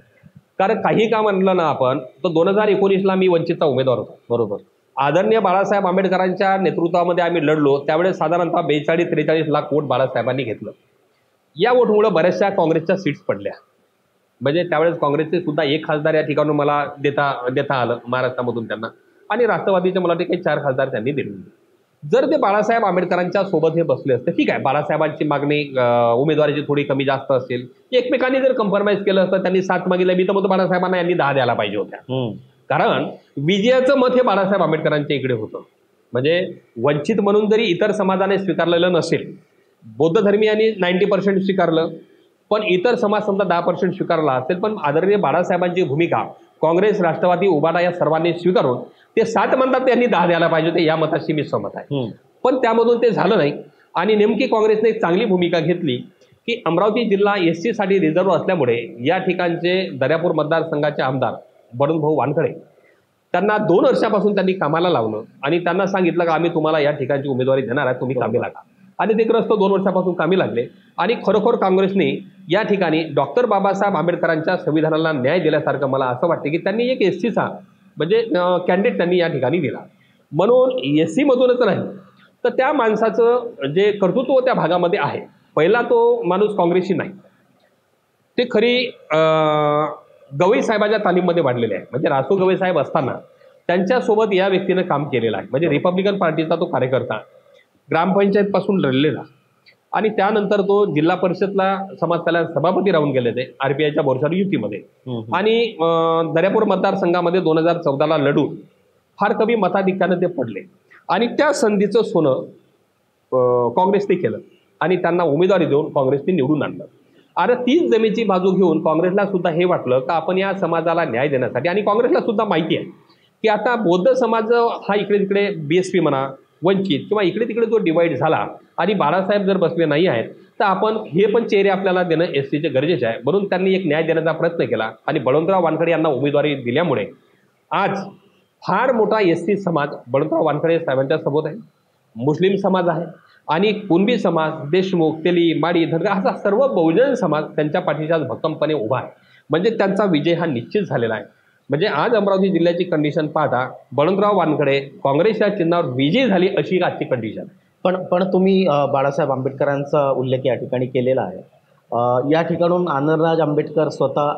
कारण काही का म्हणलं ना आपण, तर 2019ला मी वंचितचा उमेदवार होतो. बरोबर. आदरणीय बाळासाहेब आंबेडकरांच्या नेतृत्वामध्ये आम्ही लढलो. त्यावेळेस साधारणतः 42-43 लाख वोट बाळासाहेबांनी घेतलं. या वोटमुळे बऱ्याचशा काँग्रेसच्या सीट्स पडल्या. म्हणजे त्यावेळेस काँग्रेसचे सुद्धा 1 खासदार या ठिकाणून मला देता आलं महाराष्ट्रामधून त्यांना, आणि राष्ट्रवादीचे मला ते काही 4 खासदार त्यांनी दिले. जर ते बाळासाहेब आंबेडकरांच्या सोबत हे बसले असते, ठीक आहे, बाळासाहेबांची मागणी उमेदवारीची थोडी कमी जास्त असेल, एकमेकांनी जर कम्प्रोमाइज केलं असतं, त्यांनी 7 मागितलं, मी तर म्हणतो बाळासाहेबांना यांनी 10 द्यायला पाहिजे होत्या. कारण विजयाचं मत हे बाळासाहेब आंबेडकरांच्या इकडे होतं. म्हणजे वंचित म्हणून जरी इतर समाजाने स्वीकारलेलं नसेल, बौद्ध धर्मीयांनी 90% स्वीकारलं, पण इतर समाज समजा 10% स्वीकारला असेल, पण आदरणीय बाळासाहेबांची भूमिका काँग्रेस, राष्ट्रवादी, उबाटा या सर्वांनी स्वीकारून ते 7 म्हणतात त्यांनी 10 द्यायला पाहिजे होते, या मताशी मी सहमत आहे. पण त्यामधून ते झालं नाही. आणि नेमकी काँग्रेसने एक चांगली भूमिका घेतली की अमरावती जिल्हा SC साठी रिझर्व्ह असल्यामुळे या ठिकाणचे दर्यापूर मतदारसंघाचे आमदार बळवंतभाऊ वानखडे, त्यांना 2 वर्षापासून त्यांनी कामाला लावलं आणि त्यांना सांगितलं की आम्ही तुम्हाला या ठिकाणची उमेदवारी देणार आहे, तुम्ही कामी लागा. आणि ते ग्रस्त 2 वर्षापासून कामी लागले. आणि खरोखर काँग्रेसने या ठिकाणी डॉक्टर बाबासाहेब आंबेडकरांच्या संविधानाला न्याय दिल्यासारखं मला असं वाटतं की त्यांनी एक SCचा म्हणजे कॅन्डिडेट त्यांनी या ठिकाणी दिला. म्हणून SC मधूनच नाही तर त्या माणसाचं जे कर्तृत्व त्या भागामध्ये आहे, पहिला तो माणूस काँग्रेसशी नाही, ते खरी गवई साहेबाच्या तालीममध्ये वाढलेले आहे. म्हणजे रासू गवई साहेब असताना त्यांच्यासोबत या व्यक्तीनं काम केलेलं आहे. म्हणजे रिपब्लिकन पार्टीचा तो कार्यकर्ता, ग्रामपंचायतपासून लढलेला, आणि त्यानंतर तो जिल्हा परिषदला समाज कल्याण सभापती राहून गेले ते RPIच्या बोरसारी युतीमध्ये. आणि दर्यापूर मतदारसंघामध्ये 2014ला लढून फार कमी मताधिक्यानं ते पडले. आणि त्या संधीचं सोनं काँग्रेसने केलं. आणि त्यांना उमेदवारी देऊन काँग्रेसने निवडून आणलं. आता तीच जमेची बाजू घेऊन काँग्रेसला सुद्धा हे वाटलं का आपण या समाजाला न्याय देण्यासाठी, आणि काँग्रेसला सुद्धा माहिती आहे की आता बौद्ध समाज हा इकडे तिकडे BSP म्हणा, वंचित किंवा इकडे तिकडे जो डिवाईड झाला आणि बाळासाहेब जर बसले नाही आहेत तर आपण हे पण चेहरे आपल्याला देणं SCचे गरजेचे आहे. म्हणून त्यांनी एक न्याय देण्याचा प्रयत्न केला आणि बळवंतराव वानखडे यांना उमेदवारी दिल्यामुळे आज फार मोठा SC समाज बळवंतराव वानखडे साहेबांच्या सोबत आहे. मुस्लिम समाज आहे आणि कुणबी समाज, देशमुख, तेली, माडी, धनगर असा सर्व बहुजन समाज त्यांच्या पाठीशी आज भक्कमपणे उभा आहे. म्हणजे त्यांचा विजय हा निश्चित झालेला आहे. म्हणजे आज अमरावती जिल्ह्याची कंडिशन पाहता बळवंतराव वानखडे काँग्रेसच्या चिन्हावर विजयी झाली अशी आजची कंडिशन. पण तुम्ही बाळासाहेब आंबेडकरांचा उल्लेख या ठिकाणी केलेला आहे. या ठिकाणून आनंदराज आंबेडकर स्वतः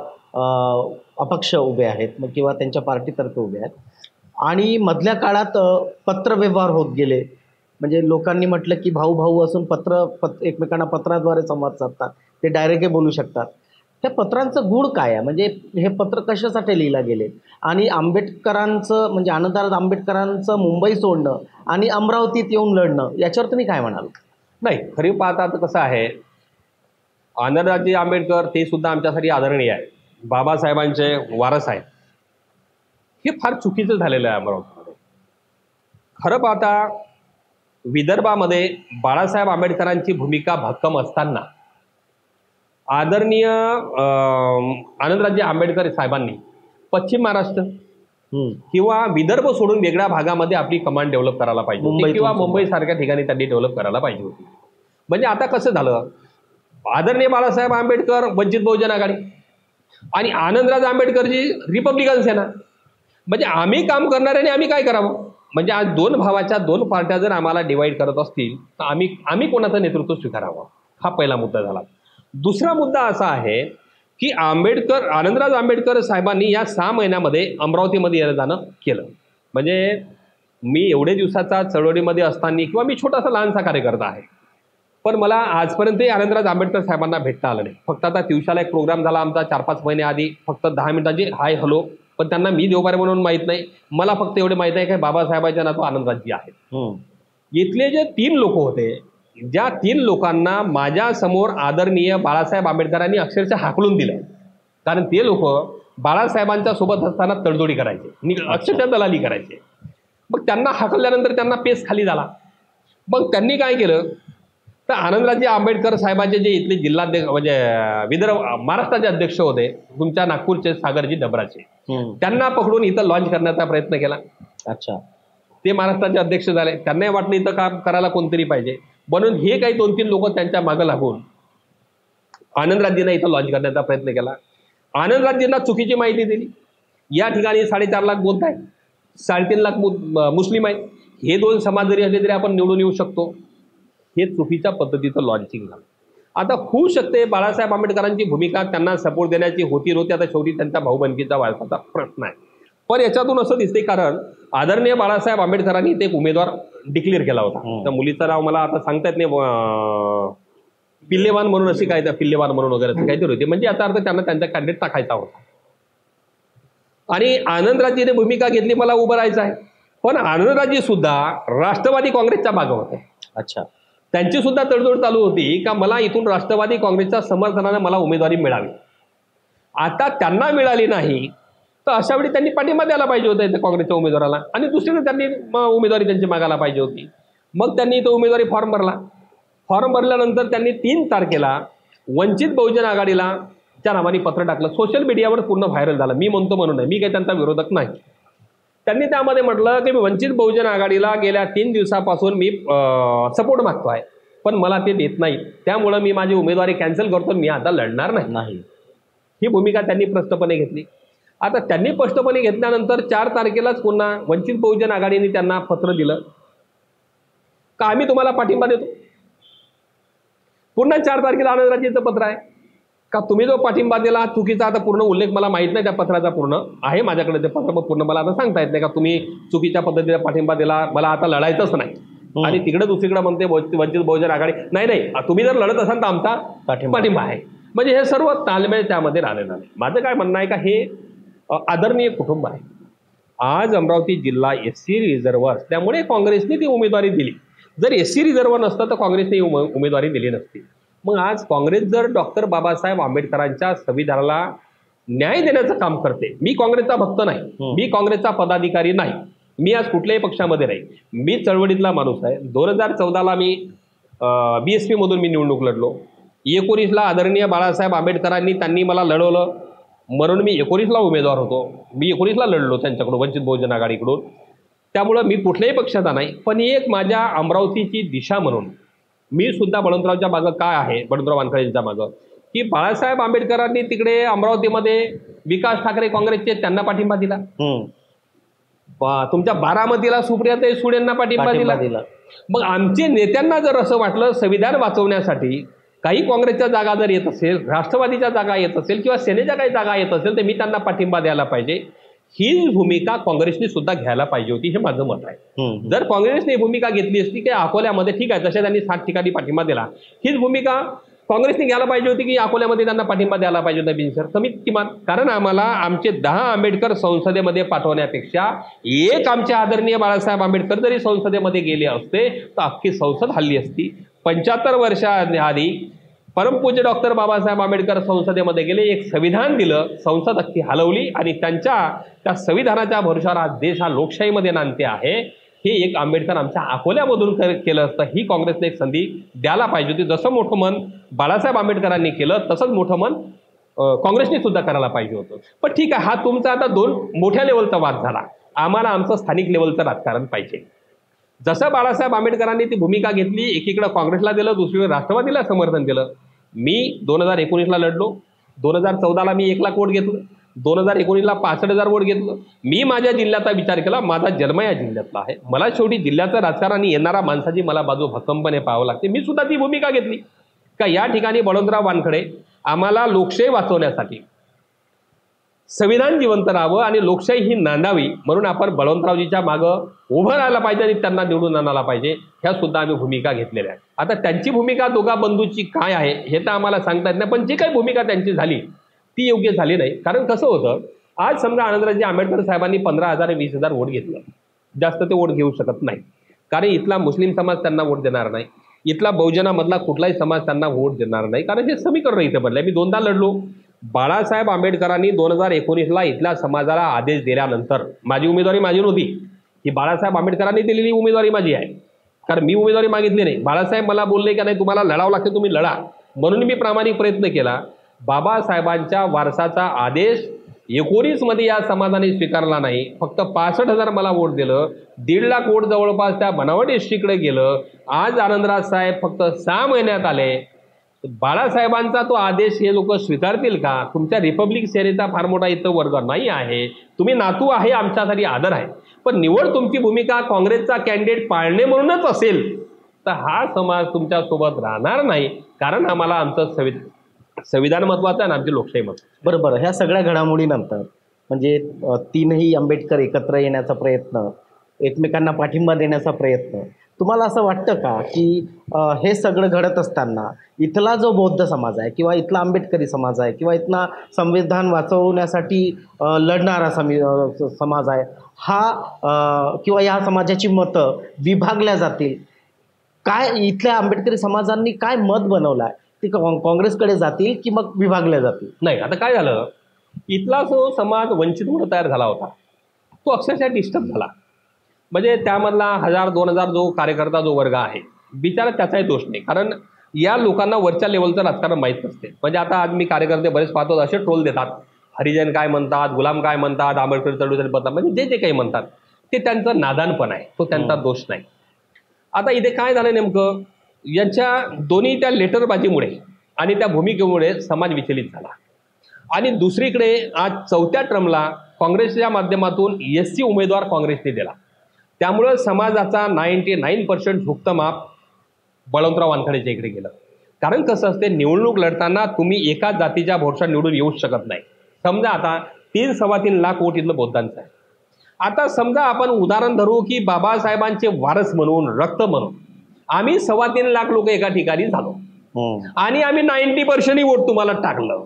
अपक्ष उभे आहेत, मग किंवा त्यांच्या पार्टीतर्फे उभे आहेत. आणि मधल्या काळात पत्रव्यवहार होत गेले. म्हणजे लोकांनी म्हटलं की भाऊ भाऊ असून एकमेकांना पत्राद्वारे संवाद साधतात, ते डायरेक्ट बोलू शकतात. त्या पत्रांचं गुण काय आहे? म्हणजे हे पत्र कशासाठी लिहिलं गेले? आणि आंबेडकरांचं म्हणजे आनंदराज आंबेडकरांचं मुंबई सोडणं आणि अमरावतीत येऊन लढणं याच्यावर तुम्ही काय म्हणाल? नाही, खरी पाहता तर कसं आहे, आनंदराजे आंबेडकर ते सुद्धा आमच्यासाठी आदरणीय आहे, बाबासाहेबांचे वारस आहेत. हे फार चुकीचं झालेलं आहे अमरावतीमध्ये. खरं पाहता विदर्भामध्ये बाळासाहेब आंबेडकरांची भूमिका भक्कम असताना आदरणीय आनंदराजे आंबेडकर साहेबांनी पश्चिम महाराष्ट्र किंवा विदर्भ सोडून वेगळ्या भागामध्ये आपली कमांड डेव्हलप करायला पाहिजे होती किंवा मुंबईसारख्या ठिकाणी त्यांनी डेव्हलप करायला पाहिजे होती. म्हणजे आता कसं झालं, आदरणीय बाळासाहेब आंबेडकर वंचित बहुजन आघाडी आणि आनंदराज आंबेडकरची रिपब्लिकन सेना. म्हणजे आम्ही काम करणाऱ्याने आम्ही काय करावं? म्हणजे आज दोन भावाच्या दोन पार्ट्या जर आम्हाला डिवाईड करत असतील तर आम्ही कोणाचं नेतृत्व स्वीकारावं, हा पहिला मुद्दा झाला. दुसरा मुद्दा असा आहे की आनंदराज आंबेडकर साहेबांनी या 6 महिन्यामध्ये अमरावतीमध्ये येणं जाणं केलं. म्हणजे मी एवढे दिवसाचा चळवळीमध्ये असताना किंवा मी छोटासा लहानसा कार्यकर्ता आहे, पण मला आजपर्यंतही आनंदराज आंबेडकर साहेबांना भेटता आलं नाही. फक्त आता दिवसाला एक प्रोग्राम झाला आमचा 4-5 महिने आधी, फक्त 10 मिनिटांची हाय हॅलो. पण त्यांना मी देवबारे म्हणून माहीत नाही. मला फक्त एवढे माहीत आहे की बाबासाहेबांच्या नातू आनंदराजी आहेत. इथले जे 3 लोक होते, ज्या 3 लोकांना माझ्या समोर आदरणीय बाळासाहेब आंबेडकरांनी अक्षरशः हाकलून दिलं. कारण ते लोक बाळासाहेबांच्या सोबत असताना तडजोडी करायचे, अक्षरशः दलाली करायचे. मग त्यांना हाकलल्यानंतर त्यांना पेस खाली झाला. मग त्यांनी काय केलं तर आनंदराजे आंबेडकर साहेबांचे जे इथले जिल्हाध्यक्ष म्हणजे विदर्भ महाराष्ट्राचे अध्यक्ष होते तुमच्या नागपूरचे सागरजी डबराचे, त्यांना पकडून इथं लॉन्च करण्याचा प्रयत्न केला. अच्छा, ते महाराष्ट्राचे अध्यक्ष झाले. त्यांनाही वाटलं इथं काम करायला कोणतरी पाहिजे, म्हणून हे काही 2-3 लोक त्यांच्या मागं लागून आनंदराजेंना इथं लॉन्च करण्याचा प्रयत्न केला. आनंदराजेंना चुकीची माहिती दिली. या ठिकाणी 4.5 लाख बौद्ध आहेत, 3.5 लाख मुस्लिम आहेत, हे 2 समाज जरी असले तरी आपण निवडून येऊ शकतो. हे चुकीच्या पद्धतीचं लॉन्चिंग झालं. आता होऊ शकते बाळासाहेब आंबेडकरांची भूमिका त्यांना सपोर्ट देण्याची होती नव्हती, आता शेवटी त्यांच्या भाऊबंदकीचा वारसाचा प्रश्न आहे. पण याच्यातून असं दिसते, कारण आदरणीय बाळासाहेब आंबेडकरांनी ते एक उमेदवार डिक्लेअर केला होता. त्या मुलीचं नाव मला आता सांगता येत नाही, पिल्लेवान म्हणून अशी काय, पिल्लेवान म्हणून वगैरे असं काहीतरी होते. म्हणजे याचा अर्थ त्यांना त्यांचा कॅन्डिडेट टाकायचा होता. आणि आनंदराजेने भूमिका घेतली मला उभं राहायचं आहे. पण आनंदराजे सुद्धा राष्ट्रवादी काँग्रेसच्या मागं होते. अच्छा, त्यांची सुद्धा तडजोड चालू होती का मला इथून राष्ट्रवादी काँग्रेसच्या समर्थनाने मला उमेदवारी मिळावी. आता त्यांना मिळाली नाही तर अशा वेळी त्यांनी पाठिंबा द्यायला पाहिजे होता इथं काँग्रेसच्या उमेदवाराला, आणि दुसरीकडे त्यांनी उमेदवारी त्यांची मागायला पाहिजे होती. मग त्यांनी तो उमेदवारी फॉर्म भरला. फॉर्म भरल्यानंतर त्यांनी 3 तारखेला वंचित बहुजन आघाडीला त्या नावाने पत्र टाकलं. सोशल मीडियावर पूर्ण व्हायरल झालं. मी म्हणतो म्हणून नाही, मी काही त्यांचा विरोधक नाही. त्यांनी त्यामध्ये म्हटलं की मी वंचित बहुजन आघाडीला गेल्या 3 दिवसापासून मी सपोर्ट मागतो आहे, पण मला ते देत नाही, त्यामुळं मी माझी उमेदवारी कॅन्सल करतो, मी आता लढणार नाही. ही भूमिका त्यांनी स्पष्टपणे घेतली. आता त्यांनी स्पष्टपणे घेतल्यानंतर 4 तारखेलाच पुन्हा वंचित बहुजन आघाडीने त्यांना पत्र दिलं का आम्ही तुम्हाला पाठिंबा देतो. पुन्हा 4 तारखेला आनंदराजेंचं पत्र आहे का तुम्ही जो पाठिंबा दिला चुकीचा, आता पूर्ण उल्लेख मला माहीत नाही त्या पत्राचा, पूर्ण आहे माझ्याकडे ते पत्र, मग पूर्ण मला आता सांगता येत नाही का तुम्ही चुकीच्या पद्धतीने पाठिंबा दिला, मला आता लढायचंच नाही. आणि तिकडे दुसरीकडे म्हणते वंचित बहुजन आघाडी, नाही तुम्ही जर लढत असाल तर आमचा पाठिंबा आहे. म्हणजे हे सर्व तालमेळ त्यामध्ये राहिलेलं नाही. माझं काय म्हणणं आहे का हे आदरणीय कुटुंब आहे. आज अमरावती जिल्हा SC रिझर्व्ह असल्यामुळे काँग्रेसने ती उमेदवारी दिली. जर SC रिझर्व्ह नसतं तर काँग्रेसने उमेदवारी दिली नसती. मग आज काँग्रेस जर डॉक्टर बाबासाहेब आंबेडकरांच्या संविधानाला न्याय देण्याचं काम करते, मी काँग्रेसचा भक्त नाही, मी काँग्रेसचा पदाधिकारी नाही, मी आज कुठल्याही पक्षामध्ये नाही, मी चळवळीतला माणूस आहे. 2014ला मी BSP मधून मी निवडणूक लढलो. 19ला आदरणीय बाळासाहेब आंबेडकरांनी त्यांनी मला लढवलं म्हणून मी 19ला उमेदवार होतो. मी 19ला लढलो त्यांच्याकडून, वंचित बहुजन आघाडीकडून. त्यामुळं मी कुठल्याही पक्षाचा नाही, पण एक माझ्या अमरावतीची दिशा म्हणून मी सुद्धा बळवंतरावच्या मागं काय आहे, बळवंतराव वानखडेंच्या मागं, की बाळासाहेब आंबेडकरांनी तिकडे अमरावतीमध्ये विकास ठाकरे काँग्रेसचे त्यांना पाठिंबा दिला. तुमच्या बारामतीला सुप्रियाताई सुळेंना पाठिंबा दिला. मग आमचे नेत्यांना जर असं वाटलं संविधान वाचवण्यासाठी काही काँग्रेसच्या जागा जर येत असेल, राष्ट्रवादीच्या जागा येत असेल किंवा सेनेच्या काही जागा येत असेल तर मी त्यांना पाठिंबा द्यायला पाहिजे, ही भूमिका काँग्रेसने सुद्धा घ्यायला पाहिजे होती, हे माझं मत आहे. जर काँग्रेसने भूमिका घेतली असती की अकोल्यामध्ये ठीक आहे, तशा त्यांनी 7 ठिकाणी पाठिंबा दिला, हीच भूमिका काँग्रेसने घ्यायला पाहिजे होती की अकोल्यामध्ये त्यांना पाठिंबा द्यायला पाहिजे होता बिनसर कमीत किमान. कारण आम्हाला आमचे 10 आंबेडकर संसदेमध्ये पाठवण्यापेक्षा एक आमचे आदरणीय बाळासाहेब आंबेडकर जरी संसदेमध्ये गेले असते तर अख्खी संसद हल्ली असती. 75 वर्षाआधी परमपूज्य डॉक्टर बाबासाहेब आंबेडकर संसदेमध्ये गेले, एक संविधान दिलं, संसद अख्खी हलवली आणि त्या संविधानाच्या भरोशावर आज देश हा लोकशाहीमध्ये नांदते आहे. हे एक आंबेडकर आमच्या अकोल्यामधून केलं असतं, ही काँग्रेसने एक संधी द्यायला पाहिजे होती. जसं मोठं मन बाळासाहेब आंबेडकरांनी केलं तसंच मोठं मन काँग्रेसने सुद्धा करायला पाहिजे होतं. पण ठीक आहे, हा तुमचा आता 2 मोठ्या लेवलचा वाद झाला. आम्हाला आमचं स्थानिक लेवलचं राजकारण पाहिजे. जसं बाळासाहेब आंबेडकरांनी ती भूमिका घेतली, एकीकडे काँग्रेसला दिलं, दुसरीकडे राष्ट्रवादीला समर्थन दिलं. मी 2019ला लढलो, 2014ला मी 1 लाख वोट घेतलं, 2019ला 65,000 वोट घेतलं. मी माझ्या जिल्ह्याचा विचार केला, माझा जन्म या जिल्ह्यातला आहे, मला शेवटी जिल्ह्याचं राजकारण येणारा माणसाची मला बाजू भक्कमपणे पाहावं लागते. मी सुद्धा ती भूमिका घेतली का या ठिकाणी बळवंतराव वानखडे आम्हाला लोकशाही वाचवण्यासाठी संविधान जिवंत राहावं आणि लोकशाही ही नांदावी म्हणून आपण बळवंतरावजीच्या मागं उभं राहायला पाहिजे आणि त्यांना निवडून आणायला पाहिजे, ह्या सुद्धा आम्ही भूमिका घेतलेल्या आहेत. आता त्यांची भूमिका दोघा बंधूची काय आहे हे तर आम्हाला सांगता येत नाही, पण जी काही भूमिका त्यांची झाली ती योग्य झाली नाही. कारण कसं होतं, आज समजा आनंदराजे आंबेडकर साहेबांनी 15,000 20,000 वोट घेतलं, जास्त ते वोट घेऊ शकत नाही, कारण इथला मुस्लिम समाज त्यांना वोट देणार नाही, इथला बहुजनामधला कुठलाही समाज त्यांना वोट देणार नाही, कारण हे समीकरण इथं बनलंय. मी 2दा लढलो. बाळासाहेब आंबेडकरांनी 2019ला इथल्या समाजाला आदेश दिल्यानंतर माझी उमेदवारी माझी नव्हती, ही बाळासाहेब आंबेडकरांनी दिलेली उमेदवारी माझी आहे, कारण मी उमेदवारी मागितली नाही. बाळासाहेब मला बोलले की नाही तुम्हाला लढावं लागते, तुम्ही लढा, म्हणून मी प्रामाणिक प्रयत्न केला. बाबासाहेबांच्या वारसाचा आदेश 19 मध्ये या समाजाने स्वीकारला नाही, फक्त 65,000 मला वोट दिलं, 1.5 लाख वोट जवळपास त्या बनावट एसटीकडे गेलं. आज आनंदराज साहेब फक्त 6 महिन्यात आले. बाळासाहेबांचा तो आदेश हे लोक स्वीकारतील का? तुमच्या रिपब्लिक सेनेचा फार मोठा इथं वर्ग नाही आहे, तुम्ही नातू आहे, आमच्यासाठी आदर आहे, पण निवड तुमची भूमिका काँग्रेसचा कॅन्डिडेट पाळणे म्हणूनच असेल तर हा समाज तुमच्यासोबत राहणार नाही, कारण आम्हाला आमचं संविधान महत्वाचं आहे आणि आमची लोकशाही महत्वाची. बरोबर. ह्या सगळ्या घडामोडीनंतर म्हणजे 3ही आंबेडकर एकत्र येण्याचा प्रयत्न, एकमेकांना पाठिंबा देण्याचा प्रयत्न, तुम्हाला असं वाटतं का की हे सगळं घडत असताना इथला जो बौद्ध समाज आहे किंवा इथला आंबेडकरी समाज आहे किंवा इथला संविधान वाचवण्यासाठी लढणारा समाज आहे हा किंवा या समाजाची मतं विभागल्या जातील, काय इथल्या आंबेडकरी समाजांनी काय मत बनवलं आहे, ती काँग्रेसकडे जातील की मग विभागल्या जातील? नाही, आता काय झालं, इथला जो समाज वंचित म्हणून तयार झाला होता तो अक्षरशः डिस्टर्ब झाला. म्हणजे त्यामधला 1000-2000 जो कार्यकर्ता जो वर्ग आहे बिचारा त्याचाही दोष नाही, कारण या लोकांना वरच्या लेवलचं राजकारण माहीत नसते. म्हणजे आता आज मी कार्यकर्ते बरेच पाहतो असे ट्रोल देतात, हरिजन काय म्हणतात, गुलाम काय म्हणतात, आंबेडकर चळवळीसाठी म्हणतात, म्हणजे जे काही म्हणतात ते त्यांचं नादानपण आहे, तो त्यांचा दोष नाही. आता इथे काय झालं नेमकं, यांच्या दोन्ही त्या लेटरबाजीमुळे आणि त्या भूमिकेमुळे समाज विचलित झाला. आणि दुसरीकडे आज 4थ्या टर्मला काँग्रेसच्या माध्यमातून SC उमेदवार काँग्रेसने दिला, त्यामुळं समाजाचा 99% झुकतं माप बळवंतराव वानखडेच्या इकडे गेलं. कारण कसं असते, निवडणूक लढताना तुम्ही एका जातीच्या भरोसा निवडून येऊच शकत नाही. समजा आता 3-3.25 लाख वोट इथलं बौद्धांचं आहे. आता समजा आपण उदाहरण धरू की बाबासाहेबांचे वारस म्हणून, रक्त म्हणून आम्ही 3.25 लाख लोक एका ठिकाणी झालो आणि आम्ही 90% वोट तुम्हाला टाकलं,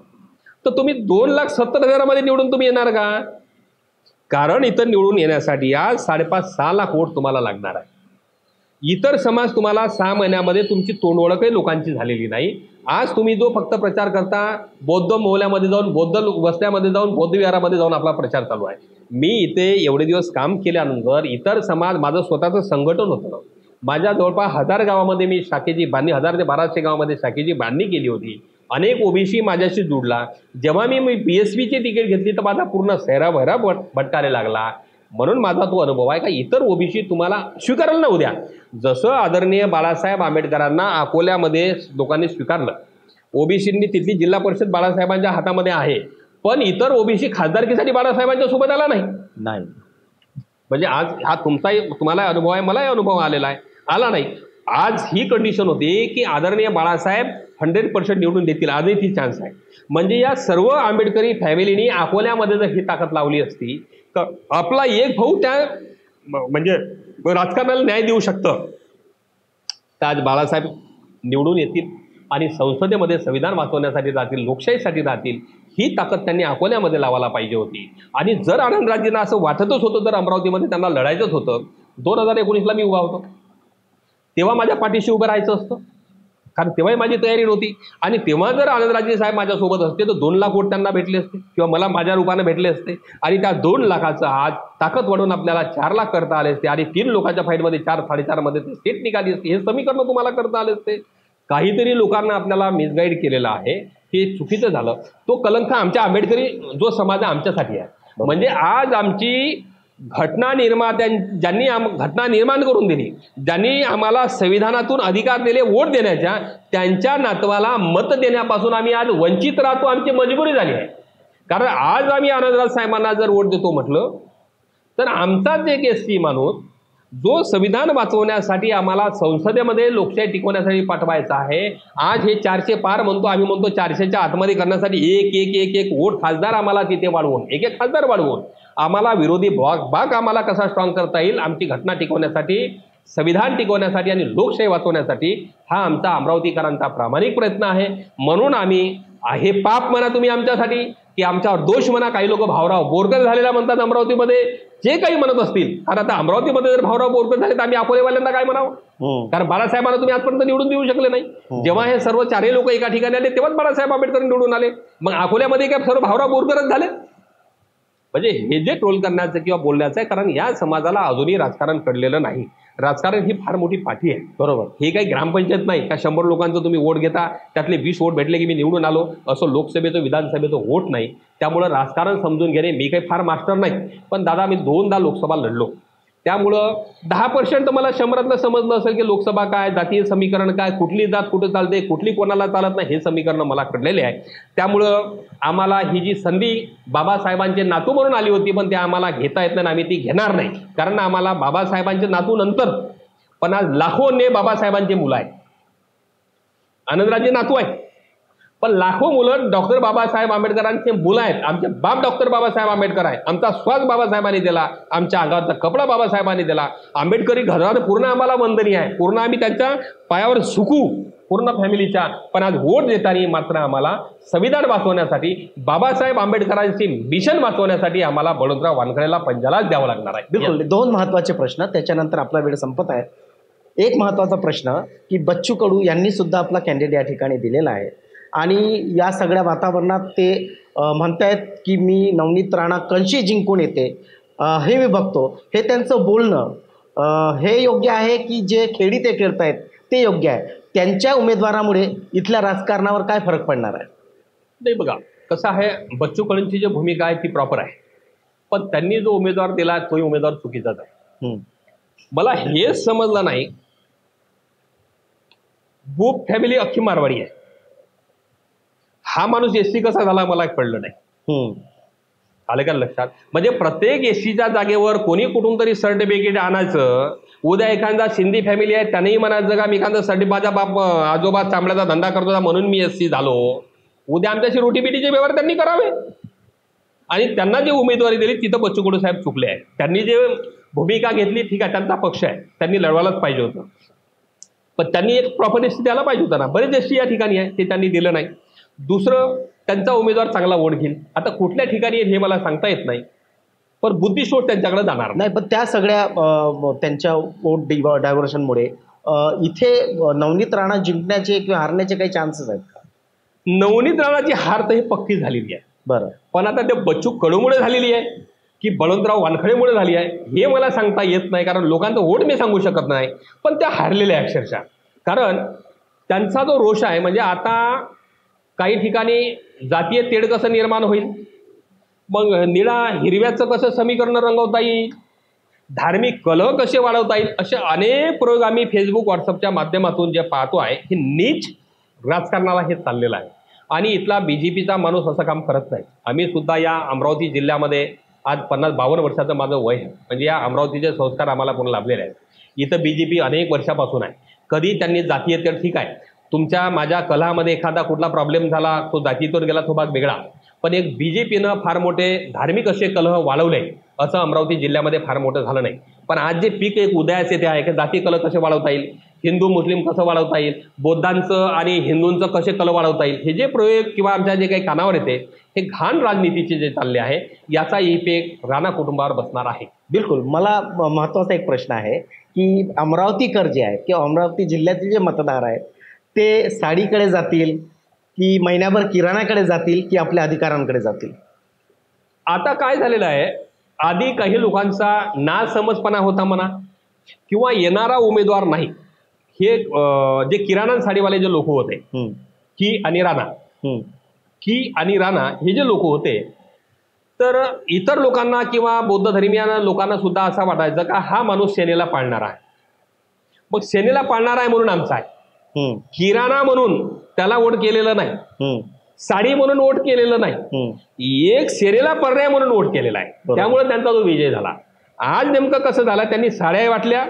तर तुम्ही 2,70,000 मध्ये निवडून तुम्ही येणार का? कारण इथं निवडून येण्यासाठी आज 5.5-6 लाख वोट तुम्हाला लागणार आहे. इतर समाज तुम्हाला 6 महिन्यामध्ये तुमची तोंडओळखही लोकांची झालेली नाही. आज तुम्ही जो फक्त प्रचार करता, बौद्ध मोहल्ल्यामध्ये जाऊन, बौद्ध वस्त्यामध्ये जाऊन, बौद्ध विहारामध्ये जाऊन आपला प्रचार चालू आहे. मी इथे एवढे दिवस काम केल्यानंतर इतर समाज, माझं स्वतःचं संघटन होतं. माझ्या जवळपास 1000 गावामध्ये मी शाखेची बांधणी, 1000 ते 1200 गावामध्ये शाखेची बांधणी केली होती. अनेक ओबीसी माझ्याशी जुडला. जेव्हा मी BSVची तिकीट घेतली तर माझा पूर्ण चेहरा भटकायला लागला. म्हणून माझा तो अनुभव आहे का इतर ओबीसी तुम्हाला स्वीकारायला ना उद्या. जसं आदरणीय बाळासाहेब आंबेडकरांना अकोल्यामध्ये लोकांनी स्वीकारलं, ओबीसींनी तिथली जिल्हा परिषद बाळासाहेबांच्या हातामध्ये आहे, पण इतर ओबीसी खासदारकीसाठी बाळासाहेबांच्या सोबत आला नाही. म्हणजे आज हा तुम्हाला अनुभव आहे, मलाही अनुभव आलेला आहे, आला नाही. आज ही कंडिशन होती की आदरणीय बाळासाहेब 100% निवडून देतील, आजही ती चान्स आहे. म्हणजे या सर्व आंबेडकरी फॅमिलीनी अकोल्यामध्ये जर ही ताकद लावली असती तर आपला एक भाऊ त्या म्हणजे राजकारणाला न्याय देऊ शकतं, तर आज बाळासाहेब निवडून येतील आणि संसदेमध्ये संविधान वाचवण्यासाठी जातील, लोकशाहीसाठी जातील. ही ताकद त्यांनी अकोल्यामध्ये लावायला पाहिजे होती. आणि जर आनंदराजेंना असं वाटतच होतं, जर अमरावतीमध्ये त्यांना लढायचंच होतं, 2019ला मी उभा होतो, तेव्हा माझ्या पाठीशी उभं राहायचं असतं, कारण तेव्हाही माझी तयारी नव्हती. आणि तेव्हा जर आनंदराजे साहेब माझ्यासोबत असते तर 2 लाख वोट त्यांना भेटले असते किंवा मला माझ्या रूपाने भेटले असते. आणि त्या 2 लाखाचं आज ताकद वाढवून आपल्याला 4 लाख करता आले असते. आणि 3 लोकांच्या फाईटमध्ये 4-4.5 मध्ये ते स्टेट निघाली असते. हे समीकरण तुम्हाला करता आले असते. काहीतरी लोकांना आपल्याला मिसगाईड केलेलं आहे, हे चुकीचं झालं. तो कलंक आमच्या आंबेडकरी जो समाज आहे आमच्यासाठी आहे. म्हणजे आज आमची घटना ज्यांनी घटना निर्माण करून दिली, ज्यांनी आम्हाला संविधानातून अधिकार दिले वोट देण्याच्या, त्यांच्या नातवाला मत देण्यापासून आम्ही आज वंचित राहतो. आमची मजबुरी झाली आहे. कारण आज आम्ही आनंदराज साहेबांना जर वोट देतो म्हटलं तर आमचाच एक SC माणूस जो संविधान वाचवण्यासाठी आम्हाला संसदेमध्ये लोकशाही टिकवण्यासाठी पाठवायचा आहे, आज हे 400 पार म्हणतो, आम्ही म्हणतो 400च्या आतमध्ये करण्यासाठी एक वोट खासदार आम्हाला तिथे वाढवून, एक खासदार वाढवून आम्हाला विरोधी भाग आम्हाला कसा स्ट्रॉंग करता येईल, आमची घटना टिकवण्यासाठी, संविधान टिकवण्यासाठी आणि लोकशाही वाचवण्यासाठी हा आमचा अमरावतीकरांचा प्रामाणिक प्रयत्न आहे. म्हणून आम्ही हे पाप म्हणा तुम्ही आमच्यासाठी की आमच्यावर दोष म्हणा, काही लोक भाऊराव बोरकर झालेला म्हणतात अमरावतीमध्ये, जे काही म्हणत असतील. कारण आता अमरावतीमध्ये जर भाऊराव बोरकर झाले तर आम्ही अकोलेवाल्यांना काय म्हणावं, कारण बाळासाहेबांना तुम्ही आजपर्यंत निवडून देऊ शकले नाही. जेव्हा हे सर्व 4 लोक एका ठिकाणी आले तेव्हाच बाळासाहेब आंबेडकर निवडून आले. मग अकोल्यामध्ये काय सर्व भाऊराव बोरकरच झाले? म्हणजे हे जे ट्रोल करण्याचं किंवा बोलण्याचं आहे, कारण या समाजाला अजूनही राजकारण कळलेलं नाही. राजकारण ही फार मोठी पाठी आहे. बरोबर, हे काही ग्रामपंचायत नाही का 100 लोकांचं तुम्ही वोट घेता, त्यातले 20 वोट भेटले की मी निवडून आलो, असं लोकसभेचं विधानसभेचं वोट नाही. त्यामुळं राजकारण समजून घेणे, मी काही फार मास्टर नाही, पण दादा मी 2दा लोकसभा लढलो. त्यामुळं 10% मला 100तलं समजलं असेल की लोकसभा काय, जातीय समीकरण काय, कुठली जात कुठे चालते, कुठली कोणाला चालत नाही, हे समीकरण मला कळलेले आहे. त्यामुळं आम्हाला ही जी संधी बाबासाहेबांचे नातू म्हणून आली होती, पण ते आम्हाला घेता येत नाही, आम्ही ती घेणार नाही. कारण आम्हाला बाबासाहेबांचे नातू नंतर, पण आज लाखोंनी बाबासाहेबांचे मुलं आहेत. आनंदराजे नातू आहे, पण लाखो मुलं डॉक्टर बाबासाहेब आंबेडकरांचे मुलं आहेत. आमचे बाप डॉक्टर बाबासाहेब आंबेडकर आहे, आमचा श्वास बाबासाहेबांनी दिला, आमच्या अंगावरचा कपडा बाबासाहेबांनी दिला. आंबेडकरी घरात पूर्ण आम्हाला वंदनीय आहे, पूर्ण आम्ही त्यांच्या पायावर सुकू पूर्ण फॅमिलीच्या. पण आज वोट देताना मात्र आम्हाला संविधान वाचवण्यासाठी, बाबासाहेब आंबेडकरांचे मिशन वाचवण्यासाठी आम्हाला बळवंतराव वानखडेला पंजालाच द्यावं लागणार आहे. बिलकुल. 2 महत्त्वाचे प्रश्न, त्याच्यानंतर आपला वेळ संपत आहे. एक महत्त्वाचा प्रश्न की बच्चू कडू यांनी सुद्धा आपला कॅन्डिडेट या ठिकाणी दिलेला आहे आणि या सगळ्या वातावरणात ते म्हणतायत की मी नवनीत राणा कणशी जिंकून येते, हे मी बघतो. हे त्यांचं बोलणं हे योग्य आहे की जे खेळी ते खेळतायत ते योग्य आहे? त्यांच्या उमेदवारामुळे इथल्या राजकारणावर काय फरक पडणार आहे? नाही बघा, कसं आहे, बच्चू कडूंची जी भूमिका आहे ती प्रॉपर आहे, पण त्यांनी जो उमेदवार दिला तोही उमेदवार चुकीचाच आहे. मला हेच समजलं नाही, बुप फॅमिली अख्खी मारवाडी आहे, हा माणूस SC कसा झाला मला कळलं नाही. आलं का लक्षात? म्हणजे प्रत्येक SCच्या जागेवर कोणी कुठून तरी सर्टिफिकेट आणायचं. उद्या एखादा सिंधी फॅमिली आहे त्यानेही म्हणायचं का मी एखादा सर्टिफिकेट, माझा बाप आजोबा चांबड्याचा धंदा करत होता म्हणून मी SC झालो. उद्या आमच्याशी रोटीपिटीचे व्यवहार त्यांनी करावे. आणि त्यांना जी उमेदवारी दिली तिथं बच्चू कडू साहेब चुकले आहेत. त्यांनी जे भूमिका घेतली ठीक आहे, त्यांचा पक्ष आहे, त्यांनी लढवायलाच पाहिजे होतं, पण त्यांनी एक प्रॉपर SC द्यायला पाहिजे होता ना. बरेच SC या ठिकाणी आहे, ते त्यांनी दिलं नाही. दुसरं, त्यांचा उमेदवार चांगला वोट घेईल. आता कुठल्या ठिकाणी हे मला सांगता येत नाही, पण बुद्धिशोध त्यांच्याकडे जाणार नाही. नाही, पण त्या सगळ्या त्यांच्या वोट डायव्हर्शनमुळे इथे नवनीत राणा जिंकण्याचे किंवा हारण्याचे काही चान्सेस आहेत का? नवनीत राणाची हार तर ही पक्की झालेली आहे. बरं. पण आता ते बच्चू कडूमुळे झालेली आहे की बळवंतराव वानखडेमुळे झाली आहे हे मला सांगता येत नाही, कारण लोकांचं वोट मी सांगू शकत नाही. पण त्या हारलेल्या आहे अक्षरशः. कारण त्यांचा जो रोष आहे, म्हणजे आता काही ठिकाणी जातीय तेढ कसं निर्माण होईल, मग निळा हिरव्याचं कसं समीकरण रंगवता येईल, धार्मिक कलह कसे वाढवता येईल, असे अनेक प्रयोग आम्ही फेसबुक व्हॉट्सअपच्या माध्यमातून जे पाहतो आहे, हे नीच राजकारणाला हे चाललेलं आहे. आणि इथला BJPचा माणूस असं काम करत नाही. आम्ही सुद्धा या अमरावती जिल्ह्यामध्ये आज 50-52 वर्षाचं माझं वय आहे, म्हणजे या अमरावतीचे संस्कार आम्हाला पूर्ण लाभलेले आहेत. इथं BJP अनेक वर्षापासून आहे. कधी त्यांनी जातीय तेढ, ठीक आहे, तुमच्या माझ्या कलहामध्ये एखादा कुठला प्रॉब्लेम झाला, तो जातीतून गेला, तो भाग वेगळा. पण एक BJPनं फार मोठे धार्मिक असे कलह वाढवले असं अमरावती जिल्ह्यामध्ये फार मोठं झालं नाही. पण आज जे पीक एक उदयास येते आहे की जाती कलह कसे वाढवता येईल, हिंदू मुस्लिम कसं वाढवता येईल, बौद्धांचं आणि हिंदूंचं कसे कलह वाढवता येईल, हे जे प्रयोग किंवा आमच्या जे काही कानावर येते हे घाण राजनीतीचे जे चालले आहे, याचा इफेक्ट राणा कुटुंबावर बसणार आहे. बिलकुल. मला महत्त्वाचा एक प्रश्न आहे की अमरावतीकर जे आहेत किंवा अमरावती जिल्ह्यातील जे मतदार आहेत ते साडीकडे जातील की महिन्याभर किराणाकडे जातील की आपल्या अधिकारांकडे जातील? आता काय झालेलं आहे, आधी काही लोकांचा नासमजपणा होता म्हणा, किंवा येणारा उमेदवार नाही, हे जे किराणा साडीवाले जे लोक होते, की आणि राणा, की आणि राणा हे जे लोक होते, तर इतर लोकांना किंवा बौद्ध धर्मीय लोकांना सुद्धा असं वाटायचं का हा माणूस सेनेला पाळणारा आहे. मग सेनेला पाळणारा आहे म्हणून आमचा आहे, किराणा म्हणून त्याला वोट केलेलं नाही, साडी म्हणून वोट केलेलं नाही, एक सेनेला पर्याय म्हणून वोट केलेला आहे. त्यामुळे त्यांचा जो विजय झाला. आज नेमकं कसं झालं, त्यांनी साड्याही वाटल्या,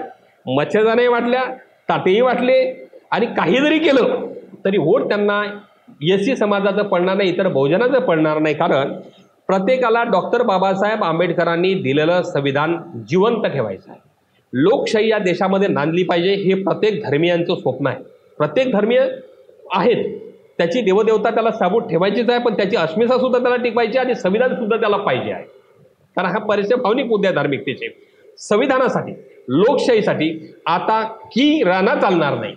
मच्छरदाण्याही वाटल्या, ताटेही वाटले, आणि काही जरी केलं तरी वोट त्यांना SC समाजाचं पडणार नाही, इतर बहुजनाचं पडणार नाही. कारण प्रत्येकाला डॉक्टर बाबासाहेब आंबेडकरांनी दिलेलं संविधान जिवंत ठेवायचं आहे. लोकशाही या देशामध्ये नांदली पाहिजे, हे प्रत्येक धर्मीयांचं स्वप्न आहे. प्रत्येक धर्मीय आहेत, त्याची देवदेवता त्याला साबूत ठेवायचीच आहे, पण त्याची अस्मिता सुद्धा त्याला टिकवायची आणि संविधान सुद्धा त्याला पाहिजे आहे. कारण हा परिचय भावनिक मुद्दे धार्मिकतेचे. संविधानासाठी, लोकशाहीसाठी आता की राणा चालणार नाही,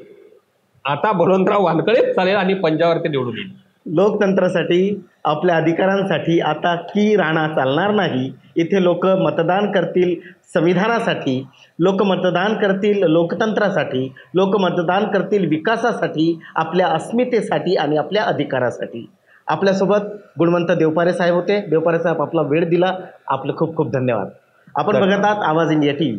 आता बळवंतराव वानखडेच चालेल आणि पंजाबवर ते निवडून येईल. लोकतंत्रासाठी, आपल्या अधिकारांसाठी आता की राणा चालणार नाही. इथे लोक मतदान करतील संविधानासाठी, लोक मतदान करतील लोकतंत्रासाठी, लोक मतदान करतील विकासासाठी, आपल्या अस्मितेसाठी आणि आपल्या अधिकारासाठी. आपल्यासोबत गुणवंत देवपारे साहेब होते. देवपारे साहेब, आपला वेळ दिला, आपलं खूप खूप धन्यवाद. आपण बघत आहात आवाज इंडिया TV.